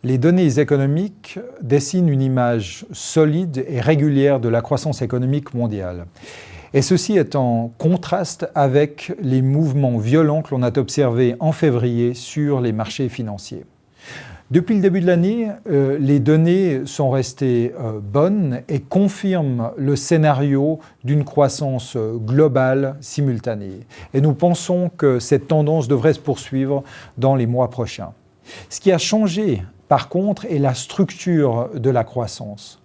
Les données économiques dessinent une image solide et régulière de la croissance économique mondiale. Et ceci est en contraste avec les mouvements violents que l'on a observés en février sur les marchés financiers. Depuis le début de l'année, les données sont restées bonnes et confirment le scénario d'une croissance globale simultanée. Et nous pensons que cette tendance devrait se poursuivre dans les mois prochains. Ce qui a changé, par contre, est la structure de la croissance.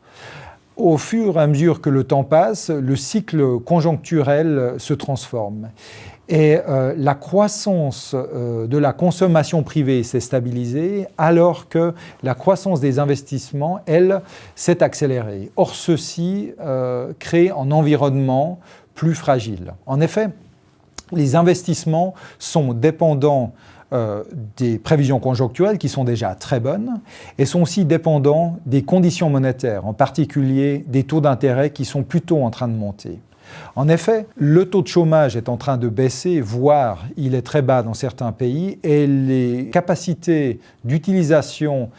Au fur et à mesure que le temps passe, le cycle conjoncturel se transforme. Et la croissance de la consommation privée s'est stabilisée alors que la croissance des investissements, elle, s'est accélérée. Or, ceci crée un environnement plus fragile. En effet, les investissements sont dépendants des prévisions conjoncturelles qui sont déjà très bonnes et sont aussi dépendants des conditions monétaires, en particulier des taux d'intérêt qui sont plutôt en train de monter. En effet, le taux de chômage est en train de baisser, voire il est très bas dans certains pays et les capacités d'utilisation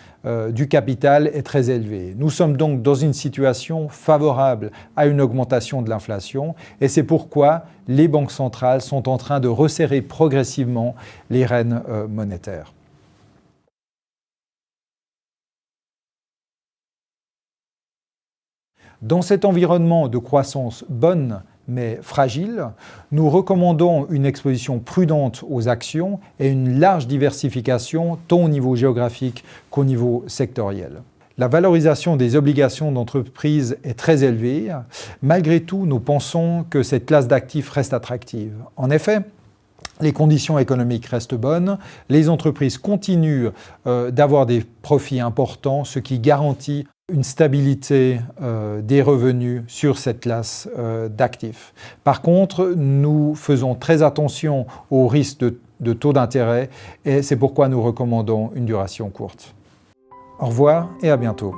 du capital est très élevée. Nous sommes donc dans une situation favorable à une augmentation de l'inflation et c'est pourquoi les banques centrales sont en train de resserrer progressivement les rênes monétaires. Dans cet environnement de croissance bonne mais fragile, nous recommandons une exposition prudente aux actions et une large diversification tant au niveau géographique qu'au niveau sectoriel. La valorisation des obligations d'entreprise est très élevée. Malgré tout, nous pensons que cette classe d'actifs reste attractive. En effet, les conditions économiques restent bonnes, les entreprises continuent d'avoir des profits importants, ce qui garantit une stabilité des revenus sur cette classe d'actifs. Par contre, nous faisons très attention aux risques de taux d'intérêt et c'est pourquoi nous recommandons une duration courte. Au revoir et à bientôt.